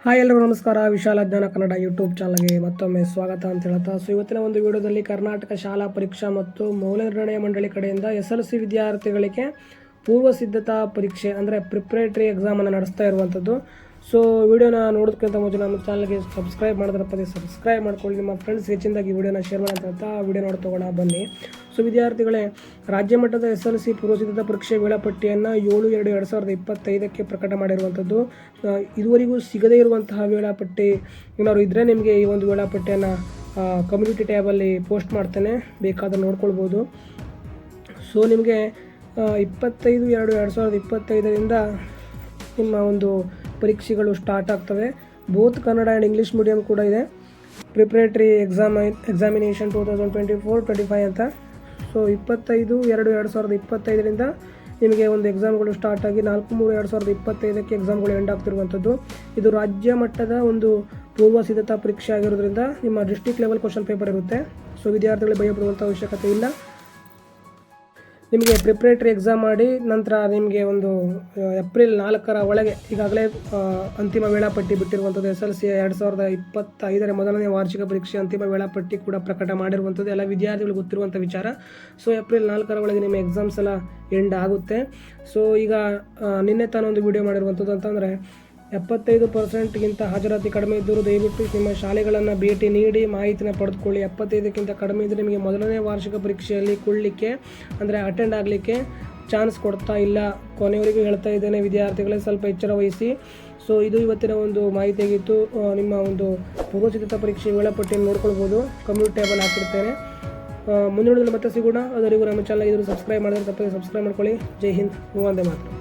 Hi ಎಲ್ಲರೂ ನಮಸ್ಕಾರ. ವಿಶಾಲ ಜ್ಞಾನ ಕನ್ನಡ ಯೂಟ್ಯೂಬ್ ಚಾನಲ್ಗೆ ಮತ್ತೊಮ್ಮೆ ಸ್ವಾಗತ ಅಂತ ಹೇಳ್ತಾ ಇವತ್ತಿನ ಒಂದು ವಿಡಿಯೋದಲ್ಲಿ ಕರ್ನಾಟಕ ಶಾಲಾ ಪರೀಕ್ಷಾ ಮತ್ತು ಮೌಲ್ಯ ನಿರ್ಣಯ ಮಂಡಳಿ ಕಡೆಯಿಂದ SLC ವಿದ್ಯಾರ್ಥಿಗಳಿಗೆ ಪೂರ್ವ ಸಿದ್ಧತಾ ಪರೀಕ್ಷೆ ಅಂದರೆ ಪ್ರಿಪ್ರೇಟರಿ ಎಕ್ಸಾಮನ್ನು ನಡೆಸ್ತಾ ಇರುವಂಥದ್ದು. ಸೊ ವಿಡಿಯೋನ ನೋಡೋದಕ್ಕಿಂತ ಮುಂಚೆ ನಮ್ಮ ಚಾನಲ್ಗೆ ಸಬ್ಸ್ಕ್ರೈಬ್ ಮಾಡಿದ್ರೆ ಸಬ್ಸ್ಕ್ರೈಬ್ ಮಾಡ್ಕೊಳ್ಳಿ. ನಿಮ್ಮ ಫ್ರೆಂಡ್ಸ್ ಹೆಚ್ಚಿನದಾಗಿ ವಿಡಿಯೋನ ಶೇರ್ ಮಾಡಿ ಅಂತ ವಿಡಿಯೋ ನೋಡಿ ತಗೋಣ ಬನ್ನಿ. ಸೊ ವಿದ್ಯಾರ್ಥಿಗಳೇ, ರಾಜ್ಯ ಮಟ್ಟದ SLC ಪೂರ್ವ ಸಿದ್ಧತಾ ಪರೀಕ್ಷೆ ವೇಳಾಪಟ್ಟಿಯನ್ನು 7/2/2025 ಪ್ರಕಟ ಮಾಡಿರುವಂಥದ್ದು. ಇದುವರೆಗೂ ಸಿಗದೇ ಇರುವಂತಹ ವೇಳಾಪಟ್ಟಿ ಏನಾದ್ರು ಇದ್ದರೆ ನಿಮಗೆ ಈ ಒಂದು ವೇಳಾಪಟ್ಟಿಯನ್ನು ಕಮ್ಯುನಿಟಿ ಟ್ಯಾಬಲ್ಲಿ ಪೋಸ್ಟ್ ಮಾಡ್ತೇನೆ, ಬೇಕಾದ್ರೆ ನೋಡ್ಕೊಳ್ಬೋದು. ಸೊ ನಿಮಗೆ 25/2/2025ರಿಂದ ನಿಮ್ಮ ಒಂದು ಪರೀಕ್ಷೆಗಳು ಸ್ಟಾರ್ಟ್ ಆಗ್ತವೆ. Both Kannada and English medium ಕೂಡ ಇದೆ. ಪ್ರಿಪ್ರೇಟರಿ ಎಕ್ಸಾಮಿನೇಷನ್ 2024-25 ಅಂತ. ಸೊ 25/2/2025ರಿಂದ ನಿಮಗೆ ಒಂದು ಎಕ್ಸಾಮ್ಗಳು ಸ್ಟಾರ್ಟ್ ಆಗಿ 4/3/2025 ಎಕ್ಸಾಮ್ಗಳು ಎಂಡ್ ಆಗ್ತಿರುವಂಥದ್ದು. ಇದು ರಾಜ್ಯ ಮಟ್ಟದ ಒಂದು ಪೂರ್ವ ಸಿದ್ಧತಾ ಪರೀಕ್ಷೆ ಆಗಿರೋದ್ರಿಂದ ನಿಮ್ಮ ಡಿಸ್ಟ್ರಿಕ್ಟ್ ಲೆವೆಲ್ ಕ್ವಶನ್ ಪೇಪರ್ ಇರುತ್ತೆ. ಸೊ ವಿದ್ಯಾರ್ಥಿಗಳಿಗೆ ಭಯಪಡುವಂಥ ಅವಶ್ಯಕತೆ ಇಲ್ಲ. ನಿಮಗೆ ಪ್ರಿಪ್ರೇಟರಿ ಎಕ್ಸಾಮ್ ಮಾಡಿ ನಂತರ ನಿಮಗೆ ಒಂದು ಏಪ್ರಿಲ್ 4ರ ಒಳಗೆ ಈಗಾಗಲೇ ಅಂತಿಮ ವೇಳಾಪಟ್ಟಿ ಬಿಟ್ಟಿರುವಂಥದ್ದು. SLC 2025 ಮೊದಲನೇ ವಾರ್ಷಿಕ ಪರೀಕ್ಷೆ ಅಂತಿಮ ವೇಳಾಪಟ್ಟಿ ಕೂಡ ಪ್ರಕಟ ಮಾಡಿರುವಂಥದ್ದು. ಎಲ್ಲ ವಿದ್ಯಾರ್ಥಿಗಳು ಗೊತ್ತಿರುವಂಥ ವಿಚಾರ. ಸೊ ಏಪ್ರಿಲ್ 4ರ ಒಳಗೆ ನಿಮ್ಮ ಎಕ್ಸಾಮ್ಸ್ ಎಲ್ಲ ಎಂಡ್ ಆಗುತ್ತೆ. ಸೊ ಈಗ ನಿನ್ನೆ ತಾನು ಒಂದು ವಿಡಿಯೋ ಮಾಡಿರುವಂಥದ್ದು ಅಂತಂದರೆ 75%ಗಿಂತ ಹಾಜರಾತಿ ಕಡಿಮೆ ಇದ್ದರೂ ದಯವಿಟ್ಟು ನಿಮ್ಮ ಶಾಲೆಗಳನ್ನು ಭೇಟಿ ನೀಡಿ ಮಾಹಿತಿನ ಪಡೆದುಕೊಳ್ಳಿ. 75ಕ್ಕಿಂತ ಕಡಿಮೆ ಇದ್ದರೆ ನಿಮಗೆ ಮೊದಲನೇ ವಾರ್ಷಿಕ ಪರೀಕ್ಷೆಯಲ್ಲಿ ಕೊಡಲಿಕ್ಕೆ ಅಂದರೆ ಅಟೆಂಡ್ ಆಗಲಿಕ್ಕೆ ಚಾನ್ಸ್ ಕೊಡ್ತಾ ಇಲ್ಲ. ಕೊನೆಯವರೆಗೂ ಹೇಳ್ತಾ ಇದ್ದೇನೆ ವಿದ್ಯಾರ್ಥಿಗಳೇ, ಸ್ವಲ್ಪ ಎಚ್ಚರ ವಹಿಸಿ. ಸೊ ಇದು ಇವತ್ತಿನ ಒಂದು ಮಾಹಿತಿಯಾಗಿತ್ತು. ನಿಮ್ಮ ಒಂದು ಪೂರ್ವ ಸಿದ್ಧತಾ ಪರೀಕ್ಷೆ ವೇಳಾಪಟ್ಟಿಯನ್ನು ನೋಡ್ಕೊಳ್ಬೋದು, ಕಮ್ಯುನಿಟಿ ಟೇಬಲ್ ಹಾಕಿರ್ತೇನೆ. ಮುಂದಿನ ಮತ್ತೆ ಸಿಗೋಣ. ಅದರಿಗೂ ನಮ್ಮ ಚಾನಲ್ಗೆ ಸಬ್ಸ್ಕ್ರೈಬ್ ಮಾಡಿದ್ರೆ ತಪ್ಪದೆ ಸಬ್ಸ್ಕ್ರೈಬ್ ಮಾಡ್ಕೊಳ್ಳಿ. ಜೈ ಹಿಂದ್, ವಂದೇ ಮಾತರಂ.